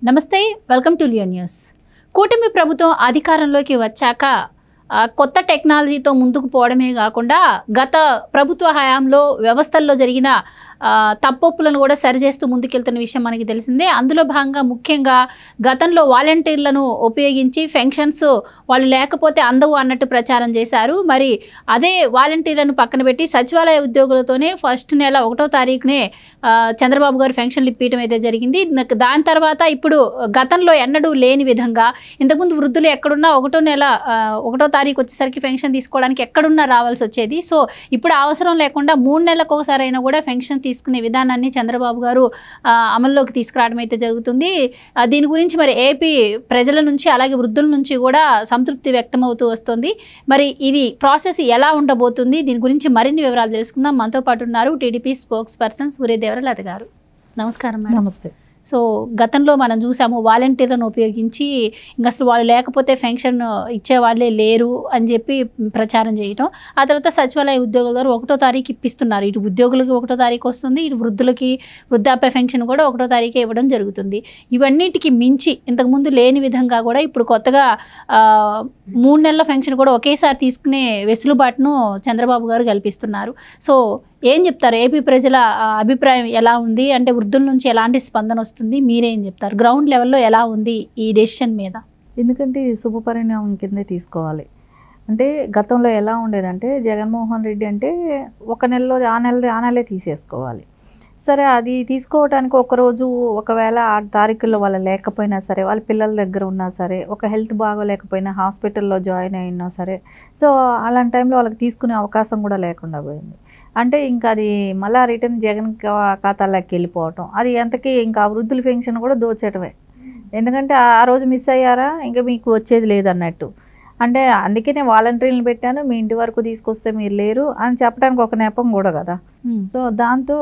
నమస్తే, welcome to Leo news. కూటమి ప్రభుత్వం అధికారంలోకి వచ్చాక కొత్త టెక్నాలజీతో ముందుకు పోవడమే కాకుండా గత ప్రభుత్వ హయాంలో వ్యవస్థల్లో జరిగిన తప్పొప్పులను కూడా సరిచేస్తూ ముందుకెళ్తున్న విషయం మనకి తెలిసిందే. అందులో భాగంగా ముఖ్యంగా గతంలో వాలంటీర్లను ఉపయోగించి పెన్షన్స్ వాళ్ళు లేకపోతే అందవు అన్నట్టు ప్రచారం చేశారు. మరి అదే వాలంటీర్లను పక్కన పెట్టి సచివాలయ ఉద్యోగులతోనే ఫస్ట్ నెల 1వ తారీఖునే చంద్రబాబు గారు పెన్షన్లు ఇప్పించడం అయితే జరిగింది. దాని తర్వాత ఇప్పుడు గతంలో ఎన్నడూ లేని విధంగా ఇంతకుముందు వృద్ధులు ఎక్కడున్నా 1వ తారీఖు వచ్చేసరికి పెన్షన్ తీసుకోవడానికి ఎక్కడున్నా రావాల్సి వచ్చేది. సో ఇప్పుడు అవసరం లేకుండా 3 నెలలకు ఒకసారి అయినా కూడా పెన్షన్ తీసుకునే విధానాన్ని చంద్రబాబు గారు అమల్లోకి తీసుకురావడం అయితే జరుగుతుంది. దీని గురించి మరి ఏపీ ప్రజల నుంచి అలాగే వృద్ధుల నుంచి కూడా సంతృప్తి వ్యక్తమవుతూ వస్తుంది. మరి ఇది ప్రాసెస్ ఎలా ఉండబోతుంది, దీని గురించి మరిన్ని వివరాలు తెలుసుకుందాం. మనతో పాటు ఉన్నారు టీడీపీ స్పోక్స్ పర్సన్ సూర్యదేవరలత గారు. నమస్కారం మేడం. నమస్తే. సో గతంలో మనం చూసాము వాలంటీర్లను ఉపయోగించి ఇంకా అసలు వాళ్ళు లేకపోతే పెన్షన్ ఇచ్చేవాళ్ళే లేరు అని చెప్పి ప్రచారం చేయటం. ఆ తర్వాత సచివాలయ ఉద్యోగుల ద్వారా 1వ తారీఖు ఇప్పిస్తున్నారు. ఇటు ఉద్యోగులకి 1వ తారీఖు వస్తుంది, ఇటు వృద్ధులకి వృద్ధాప్య పెన్షన్ కూడా 1వ తారీఖే ఇవ్వడం జరుగుతుంది. ఇవన్నిటికి మించి ఇంతకుముందు లేని విధంగా కూడా ఇప్పుడు కొత్తగా 3 నెలల పెన్షన్ కూడా ఒకేసారి తీసుకునే వెసులుబాటును చంద్రబాబు గారు కల్పిస్తున్నారు. సో ఏం చెప్తారు? ఏపీ ప్రజల అభిప్రాయం ఎలా ఉంది? అంటే వృద్ధుల నుంచి ఎలాంటి స్పందన వస్తుంది? మీరేం చెప్తారు? గ్రౌండ్ లెవెల్లో ఎలా ఉంది ఈ డెసిషన్ మీద? ఎందుకంటే శుభపరిణామం కిందే తీసుకోవాలి. అంటే గతంలో ఎలా ఉండేదంటే జగన్మోహన్ రెడ్డి అంటే ఒక నెలలో ఆ నెలే తీసేసుకోవాలి. సరే, అది తీసుకోవడానికి ఒకరోజు ఒకవేళ ఆ తారీఖుల్లో వాళ్ళు లేకపోయినా సరే, వాళ్ళ పిల్లల దగ్గర ఉన్నా సరే, ఒక హెల్త్ బాగోలేకపోయినా హాస్పిటల్లో జాయిన్ అయినా సరే, సో అలాంటి టైంలో వాళ్ళకి తీసుకునే అవకాశం కూడా లేకుండా పోయింది. అంటే ఇంకా అది మళ్ళీ రిటర్న్ జగన్ ఖాతాలోకి వెళ్ళిపోవటం, అది ఎంతకీ ఇంకా వృద్ధుల పెన్షన్ కూడా దోచేయటమే. ఎందుకంటే ఆ రోజు మిస్ అయ్యారా ఇంకా మీకు వచ్చేది లేదన్నట్టు. అంటే అందుకనే వాలంటీర్లను పెట్టాను, మీ ఇంటి వరకు తీసుకొస్తే మీరు లేరు అని చెప్పడానికి ఒక నెపం కూడా కదా. సో దాంతో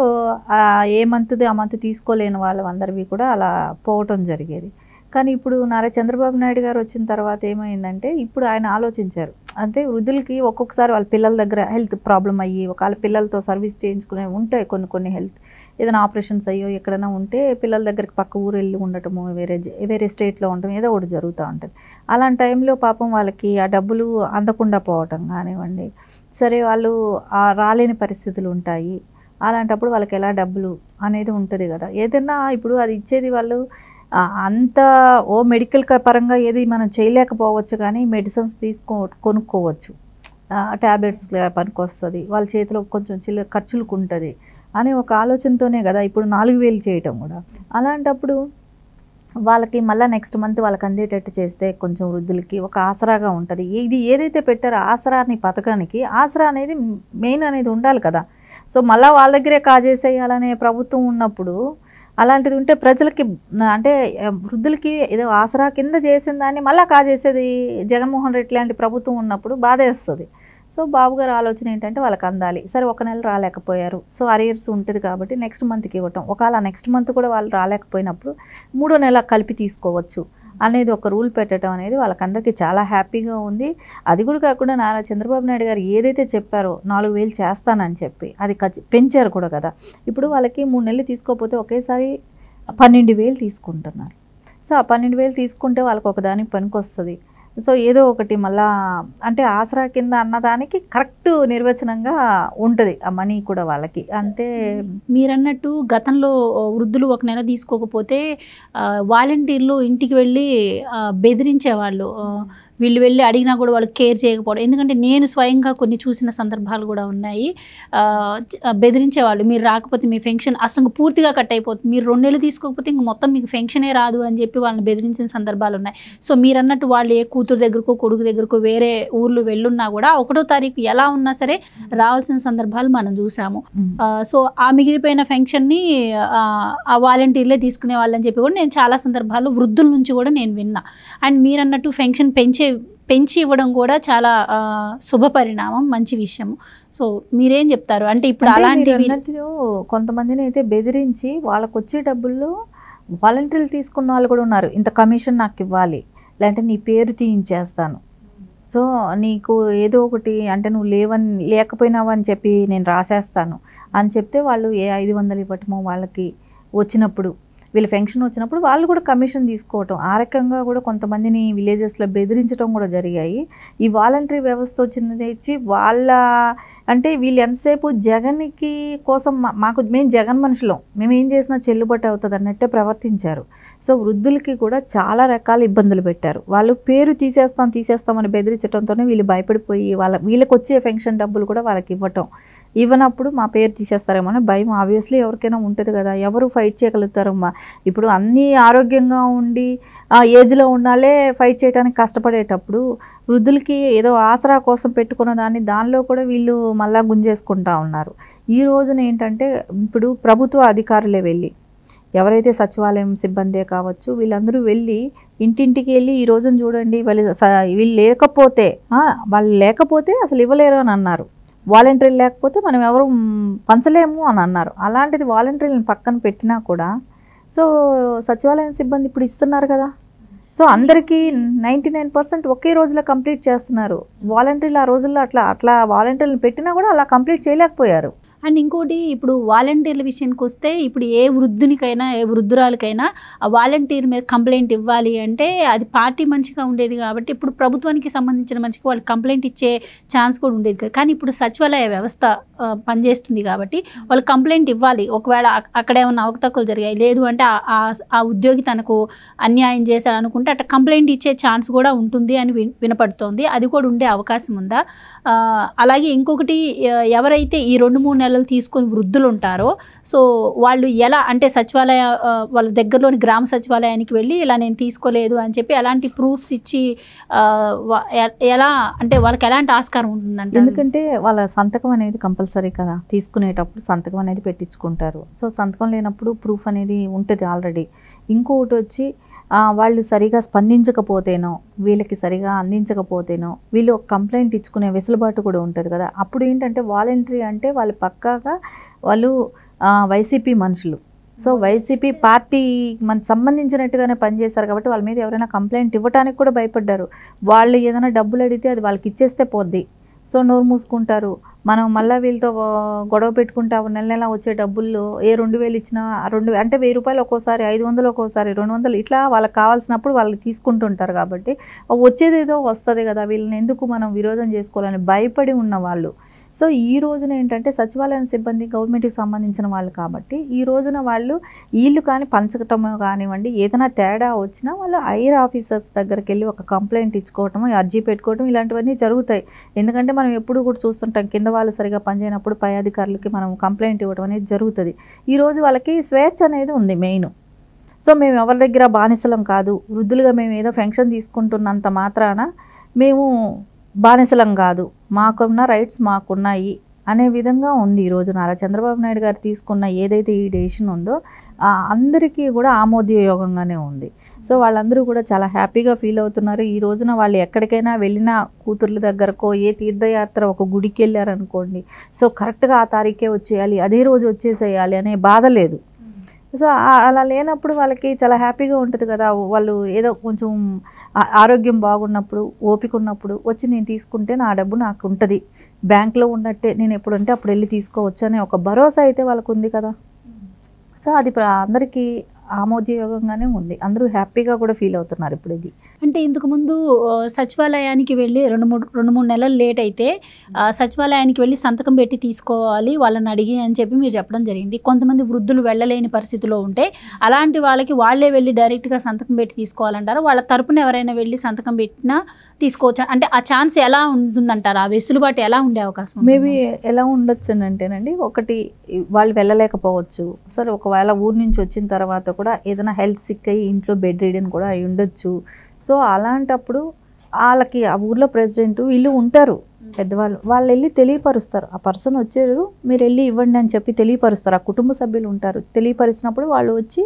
ఏ మంత్ది ఆ మంత్ తీసుకోలేని వాళ్ళందరివి కూడా అలా పోవటం జరిగేది. కానీ ఇప్పుడు నారా చంద్రబాబు నాయుడు గారు వచ్చిన తర్వాత ఏమైందంటే ఇప్పుడు ఆయన ఆలోచించారు. అంటే వృద్ధులకి ఒక్కొక్కసారి వాళ్ళ పిల్లల దగ్గర హెల్త్ ప్రాబ్లం అయ్యి ఒకవేళ పిల్లలతో సర్వీస్ చేయించుకునే ఉంటాయి కొన్ని హెల్త్ ఏదైనా ఆపరేషన్స్ అయ్యో ఎక్కడైనా ఉంటే పిల్లల దగ్గరికి పక్క ఊరు వెళ్ళి ఉండటము, వేరే స్టేట్లో ఉండటం ఏదో ఒకటి జరుగుతూ ఉంటుంది. అలాంటి టైంలో పాపం వాళ్ళకి ఆ డబ్బులు అందకుండా పోవటం కానివ్వండి, సరే వాళ్ళు రాలేని పరిస్థితులు ఉంటాయి. అలాంటప్పుడు వాళ్ళకి ఎలా డబ్బులు అనేది ఉంటుంది కదా. ఏదైనా ఇప్పుడు అది ఇచ్చేది వాళ్ళు అంత మెడికల్ పరంగా ఏది మనం చేయలేకపోవచ్చు, కానీ మెడిసిన్స్ కొనుక్కోవచ్చు, ట్యాబ్లెట్స్ పనికి వస్తుంది, వాళ్ళ చేతిలో కొంచెం ఖర్చులకు ఉంటుంది అనే ఒక ఆలోచనతోనే కదా ఇప్పుడు 4,000 చేయటం కూడా. అలాంటప్పుడు వాళ్ళకి మళ్ళీ నెక్స్ట్ మంత్ వాళ్ళకి అందేటట్టు చేస్తే కొంచెం వృద్ధులకి ఒక ఆసరాగా ఉంటుంది. ఇది ఏదైతే పెట్టారో ఆసరా అనే పథకానికి ఆసరా అనేది మెయిన్ అనేది ఉండాలి కదా. సో మళ్ళీ వాళ్ళ దగ్గరే కాజేసేయాలనే ప్రభుత్వం ఉన్నప్పుడు అలాంటిది ఉంటే ప్రజలకి అంటే వృద్ధులకి ఏదో ఆసరా కింద చేసిన దాన్ని మళ్ళీ కాజేసేది జగన్మోహన్ రెడ్డి లాంటి ప్రభుత్వం ఉన్నప్పుడు బాధేస్తుంది. సో బాబు గారు ఆలోచన ఏంటంటే వాళ్ళకి అందాలి. సరే, 1 నెల రాలేకపోయారు, సో అరియర్స్ ఉంటుంది కాబట్టి నెక్స్ట్ మంత్కి ఇవ్వటం. ఒకవేళ నెక్స్ట్ మంత్ కూడా వాళ్ళు రాలేకపోయినప్పుడు 3వ నెల కలిపి తీసుకోవచ్చు అనేది ఒక రూల్ పెట్టడం అనేది వాళ్ళకందరికీ చాలా హ్యాపీగా ఉంది. అది కూడా కాకుండా నారా చంద్రబాబు నాయుడు గారు ఏదైతే చెప్పారో 4,000 చేస్తానని చెప్పి అది పెంచారు కూడా కదా. ఇప్పుడు వాళ్ళకి 3 నెలలు తీసుకోకపోతే ఒకేసారి 12,000 తీసుకుంటున్నారు. సో ఆ 12,000 తీసుకుంటే వాళ్ళకి ఒకదానికి పనికి వస్తుంది. సో ఏదో ఒకటి మళ్ళా అంటే ఆసరా కింద అన్నదానికి కరెక్ట్ నిర్వచనంగా ఉంటుంది ఆ మనీ కూడా వాళ్ళకి. అంటే మీరన్నట్టు గతంలో వృద్ధులు 1 నెల తీసుకోకపోతే వాలంటీర్లు ఇంటికి వెళ్ళి బెదిరించేవాళ్ళు. వీళ్ళు వెళ్ళి అడిగినా కూడా వాళ్ళు కేర్ చేయకపోవడం. ఎందుకంటే నేను స్వయంగా కొన్ని చూసిన సందర్భాలు కూడా ఉన్నాయి. బెదిరించేవాళ్ళు, మీరు రాకపోతే మీ పెన్షన్ అసలు పూర్తిగా కట్ అయిపోతుంది, మీరు 2 నెలలు తీసుకోకపోతే ఇంక మొత్తం మీకు పెన్షనే రాదు అని చెప్పి వాళ్ళని బెదిరించిన సందర్భాలు ఉన్నాయి. సో మీరు అన్నట్టు వాళ్ళు ఏ కూతురు దగ్గరకో కొడుకు దగ్గరకో వేరే ఊర్లు వెళ్ళున్నా కూడా 1వ తారీఖు ఎలా ఉన్నా సరే రావాల్సిన సందర్భాలు మనం చూసాము. సో ఆ మిగిలిపోయిన పెన్షన్ని ఆ వాలంటీర్లే తీసుకునే వాళ్ళని చెప్పి కూడా నేను చాలా సందర్భాలు వృద్ధుల నుంచి కూడా నేను విన్నా. అండ్ మీరు అన్నట్టు పెన్షన్ పెంచి ఇవ్వడం కూడా చాలా శుభ పరిణామం, మంచి విషయం. సో మీరేం చెప్తారు? అంటే ఇప్పుడు అలాంటివి కొంతమందిని అయితే బెదిరించి వాళ్ళకు వచ్చే డబ్బుల్లో వాలంటీర్లు తీసుకున్న వాళ్ళు కూడా ఉన్నారు. ఇంత కమిషన్ నాకు ఇవ్వాలి, లేదంటే నీ పేరు తీయించేస్తాను, సో నీకు ఏదో ఒకటి అంటే నువ్వు లేకపోయినావు అని చెప్పి నేను రాసేస్తాను అని చెప్తే వాళ్ళు 500 ఇవ్వటమో వాళ్ళకి వచ్చినప్పుడు వీళ్ళు ఫంక్షన్ వచ్చినప్పుడు వాళ్ళు కూడా కమిషన్ తీసుకోవటం, ఆ రకంగా కూడా కొంతమందిని విలేజెస్లో బెదిరించడం కూడా జరిగాయి. ఈ వాలంటరీ వ్యవస్థ వచ్చినది ఇచ్చి వాళ్ళ అంటే వీళ్ళు ఎంతసేపు జగన్కి కోసం మాకు మేము జగన్ మనుషులం, మేము ఏం చేసినా చెల్లుబాటు అవుతుంది అన్నట్టే ప్రవర్తించారు. సో వృద్ధులకి కూడా చాలా రకాల ఇబ్బందులు పెట్టారు. వాళ్ళు పేరు తీసేస్తామని బెదిరించడంతోనే వీళ్ళు భయపడిపోయి వీళ్ళకి వచ్చే పెన్షన్ డబ్బులు కూడా వాళ్ళకి ఇవ్వనప్పుడు మా పేరు తీసేస్తారేమో అని భయం ఆబ్వియస్లీ ఎవరికైనా ఉంటుంది కదా. ఎవరు ఫైట్ చేయగలుగుతారమ్మా? ఇప్పుడు అన్నీ ఆరోగ్యంగా ఉండి ఆ ఏజ్లో ఉండాలే ఫైట్ చేయడానికి కష్టపడేటప్పుడు వృద్ధులకి ఏదో ఆసరా కోసం పెట్టుకున్న దానిలో కూడా వీళ్ళు మళ్ళా గుంజేసుకుంటా ఉన్నారు. ఈ రోజున ఏంటంటే ఇప్పుడు ప్రభుత్వ అధికారులే వెళ్ళి, ఎవరైతే సచివాలయం సిబ్బందే కావచ్చు, వీళ్ళందరూ వెళ్ళి ఇంటింటికి వెళ్ళి ఈ రోజున చూడండి వీళ్ళు లేకపోతే అసలు ఇవ్వలేరు అని అన్నారు. వాలంటీర్లు లేకపోతే మనం ఎవరు పంచలేము అని అన్నారు. అలాంటిది వాలంటీర్లను పక్కన పెట్టినా కూడా సో సచివాలయం సిబ్బంది ఇప్పుడు ఇస్తున్నారు కదా. సో అందరికీ 99% ఒకే రోజులో కంప్లీట్ చేస్తున్నారు. వాలంటీర్లు ఆ రోజుల్లో అట్లా వాలంటీర్లను పెట్టినా కూడా అలా కంప్లీట్ చేయలేకపోయారు. అండ్ ఇంకోటి, ఇప్పుడు వాలంటీర్ల విషయానికి వస్తే ఇప్పుడు ఏ వృద్ధునికైనా ఏ వృద్ధురాలకైనా ఆ వాలంటీర్ మీద కంప్లైంట్ ఇవ్వాలి అంటే అది పార్టీ మనిషిగా ఉండేది కాబట్టి ఇప్పుడు ప్రభుత్వానికి సంబంధించిన మనిషికి వాళ్ళు కంప్లైంట్ ఇచ్చే ఛాన్స్ కూడా ఉండేది కదా. కానీ ఇప్పుడు సచివాలయ వ్యవస్థ పనిచేస్తుంది కాబట్టి వాళ్ళు కంప్లైంట్ ఇవ్వాలి. ఒకవేళ అక్కడ ఏమన్నా అవకతవకలు జరిగాయి, లేదు అంటే ఆ ఉద్యోగి తనకు అన్యాయం చేశాడు అనుకుంటే అట్లా కంప్లైంట్ ఇచ్చే ఛాన్స్ కూడా ఉంటుంది అని వినపడుతోంది. అది కూడా ఉండే అవకాశం ఉందా? అలాగే ఇంకొకటి, ఎవరైతే ఈ 2-3 నెలలు తీసుకొని వృద్ధులు ఉంటారో సో వాళ్ళు ఎలా అంటే సచివాలయ వాళ్ళ దగ్గరలోని గ్రామ సచివాలయానికి వెళ్ళి ఇలా నేను తీసుకోలేదు అని చెప్పి అలాంటి ప్రూఫ్స్ ఇచ్చి ఎలా అంటే వాళ్ళకి ఎలాంటి ఆస్కారం ఉంటుందంటే, ఎందుకంటే వాళ్ళ సంతకం అనేది కంపల్సరీ కదా, తీసుకునేటప్పుడు సంతకం అనేది పెట్టించుకుంటారు. సో సంతకం లేనప్పుడు ప్రూఫ్ అనేది ఉంటుంది ఆల్రెడీ. ఇంకొకటి వచ్చి వాళ్ళు సరిగా స్పందించకపోతేనో, వీళ్ళకి సరిగా అందించకపోతేనో వీళ్ళు కంప్లైంట్ ఇచ్చుకునే వెసులుబాటు కూడా ఉంటుంది కదా. అప్పుడు ఏంటంటే వాలంటరీ అంటే వాళ్ళు పక్కాగా వాళ్ళు వైసీపీ మనుషులు. సో వైసీపీ పార్టీ మనకు సంబంధించినట్టుగానే పనిచేశారు కాబట్టి వాళ్ళ మీద ఎవరైనా కంప్లైంట్ ఇవ్వడానికి కూడా భయపడ్డారు. వాళ్ళు ఏదైనా డబ్బులు అడిగితే అది వాళ్ళకి ఇచ్చేస్తే పోద్ది. సో నోరు మూసుకుంటారు. మనం మళ్ళీ వీళ్ళతో గొడవ పెట్టుకుంటా నెల వచ్చే డబ్బుల్లో 2000 ఇచ్చినా అంటే 1000 రూపాయలు ఒక్కోసారి, 500 ఒక్కోసారి, 200 ఇట్లా వాళ్ళకి కావాల్సినప్పుడు వాళ్ళు తీసుకుంటుంటారు. కాబట్టి వచ్చేదేదో వస్తుంది కదా, వీళ్ళని ఎందుకు మనం విరోధం చేసుకోవాలని భయపడి ఉన్న వాళ్ళు. సో ఈ రోజున ఏంటంటే సచివాలయం సిబ్బంది గవర్నమెంట్కి సంబంధించిన వాళ్ళు కాబట్టి ఈ రోజున వాళ్ళు వీళ్ళు కానీ పంచటమో కానివ్వండి, ఏదైనా తేడా వచ్చినా వాళ్ళు హైయర్ ఆఫీసర్స్ దగ్గరికి వెళ్ళి ఒక కంప్లైంట్ ఇచ్చుకోవటం, అర్జీ పెట్టుకోవటం ఇలాంటివన్నీ జరుగుతాయి. ఎందుకంటే మనం ఎప్పుడు కూడా చూస్తుంటాం కింద వాళ్ళు సరిగా పనిచేయనప్పుడు పై అధికారులకి మనం కంప్లైంట్ ఇవ్వడం అనేది జరుగుతుంది. ఈరోజు వాళ్ళకి స్వేచ్ఛ అనేది ఉంది మెయిన్. సో మేము ఎవరి దగ్గర బానిసలం కాదు, వృద్ధులుగా మేము ఏదో ఫంక్షన్ తీసుకుంటున్నంత మాత్రాన మేము బానిసలం కాదు, మాకున్న రైట్స్ మాకున్నాయి అనే విధంగా ఉంది. ఈరోజు నారా చంద్రబాబు నాయుడు గారు తీసుకున్న ఏదైతే ఈ డెసిషన్ ఉందో అందరికీ కూడా ఆమోదయోగంగానే ఉంది. సో వాళ్ళందరూ కూడా చాలా హ్యాపీగా ఫీల్ అవుతున్నారు. ఈ రోజున వాళ్ళు ఎక్కడికైనా వెళ్ళినా కూతుర్ల దగ్గరకో ఏ తీర్థయాత్ర ఒక గుడికి వెళ్ళారనుకోండి, సో కరెక్ట్గా ఆ తారీఖే వచ్చేయాలి, అదే రోజు వచ్చేసేయాలి అనే బాధ లేదు. సో అలా లేనప్పుడు వాళ్ళకి చాలా హ్యాపీగా ఉంటుంది కదా. వాళ్ళు ఏదో కొంచెం ఆరోగ్యం బాగున్నప్పుడు, ఓపిక ఉన్నప్పుడు వచ్చి నేను తీసుకుంటే నా డబ్బు నాకు ఉంటుంది, బ్యాంక్లో ఉన్నట్టే నేను ఎప్పుడంటే అప్పుడు వెళ్ళి తీసుకోవచ్చు అనే ఒక భరోసా అయితే వాళ్ళకు ఉంది కదా. సో అది అందరికీ ఆమోదయోగంగానే ఉంది. అందరూ హ్యాపీగా కూడా ఫీల్ అవుతున్నారు ఇప్పుడు. ఇది అంటే ఇంతకుముందు సచివాలయానికి వెళ్ళి 2-3 నెలలు లేట్ అయితే సచివాలయానికి వెళ్ళి సంతకం పెట్టి తీసుకోవాలి వాళ్ళని అడిగి అని చెప్పి మీరు చెప్పడం జరిగింది. కొంతమంది వృద్ధులు వెళ్ళలేని పరిస్థితిలో ఉంటే అలాంటి వాళ్ళకి వాళ్ళే వెళ్ళి డైరెక్ట్గా సంతకం పెట్టి తీసుకోవాలంటారు. వాళ్ళ తరపున ఎవరైనా వెళ్ళి సంతకం పెట్టినా తీసుకోవచ్చు అంటే ఆ ఛాన్స్ ఎలా ఉంటుందంటారు? ఆ వెసులుబాటు ఎలా ఉండే అవకాశం? మేబీ ఎలా ఉండొచ్చు అంటేనండి, ఒకటి వాళ్ళు వెళ్ళలేకపోవచ్చు. సరే ఒకవేళ ఊరు నుంచి వచ్చిన తర్వాత కూడా ఏదైనా హెల్త్ సిక్ అయ్యి ఇంట్లో బెడ్ రీడన్ కూడా అయి ఉండొచ్చు. సో అలాంటప్పుడు వాళ్ళకి ఆ ఊర్లో ప్రెసిడెంట్ వీళ్ళు ఉంటారు పెద్దవాళ్ళు, వాళ్ళు వెళ్ళి తెలియపరుస్తారు. ఆ పర్సన్ వచ్చారు మీరు వెళ్ళి ఇవ్వండి అని చెప్పి తెలియపరుస్తారు. ఆ కుటుంబ సభ్యులు ఉంటారు, తెలియపరిచినప్పుడు వాళ్ళు వచ్చి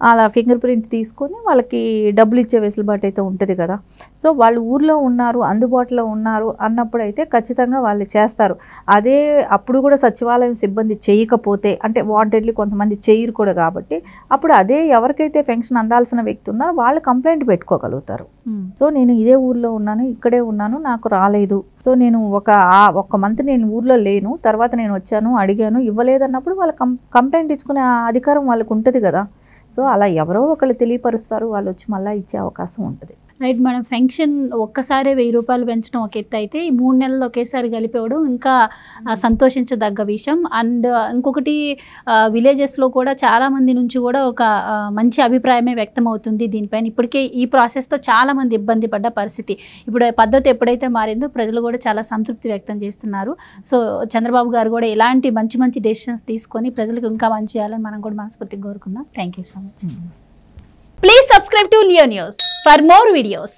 అలా ఫింగర్ ప్రింట్ తీసుకొని వాళ్ళకి డబ్బులు ఇచ్చే వెసులుబాటు అయితే ఉంటుంది కదా. సో వాళ్ళు ఊర్లో ఉన్నారు, అందుబాటులో ఉన్నారు అన్నప్పుడు అయితే ఖచ్చితంగా వాళ్ళు చేస్తారు. అదే అప్పుడు కూడా సచివాలయం సిబ్బంది చేయకపోతే అంటే వాంటెడ్లీ కొంతమంది చేయరు కూడా కాబట్టి అప్పుడు అదే ఎవరికైతే పెన్షన్ అందాల్సిన వ్యక్తి ఉన్నారో వాళ్ళు కంప్లైంట్ పెట్టుకోగలుగుతారు. సో నేను ఇదే ఊర్లో ఉన్నాను, ఇక్కడే ఉన్నాను, నాకు రాలేదు, సో నేను ఒక మంత్ నేను ఊర్లో లేను, తర్వాత నేను వచ్చాను అడిగాను ఇవ్వలేదన్నప్పుడు వాళ్ళ కంప్లైంట్ ఇచ్చుకునే అధికారం వాళ్ళకు ఉంటుంది కదా. సో అలా ఎవరో ఒకళ్ళు తెలియపరుస్తారు, వాళ్ళు వచ్చి మళ్ళీ ఇచ్చే అవకాశం ఉంటుంది. Right madam. పెన్షన్ ఒక్కసారి 1000 రూపాయలు పెంచడం ఒక ఎత్తు అయితే, ఈ 3 నెలలు ఒకేసారి కలిపివ్వడం ఇంకా సంతోషించదగ్గ విషయం. అండ్ ఇంకొకటి విలేజెస్లో కూడా చాలామంది నుంచి కూడా ఒక మంచి అభిప్రాయమే వ్యక్తం అవుతుంది దీనిపైన. ఇప్పటికే ఈ ప్రాసెస్తో చాలామంది ఇబ్బంది పడ్డ పరిస్థితి. ఇప్పుడు పద్ధతి ఎప్పుడైతే మారిందో ప్రజలు కూడా చాలా సంతృప్తి వ్యక్తం చేస్తున్నారు. సో చంద్రబాబు గారు కూడా ఇలాంటి మంచి మంచి డెసిషన్స్ తీసుకొని ప్రజలకు ఇంకా మంచి చేయాలని మనం కూడా మనస్ఫూర్తిగా కోరుకుందాం. Thank you so much. Please subscribe to Leo News for more videos.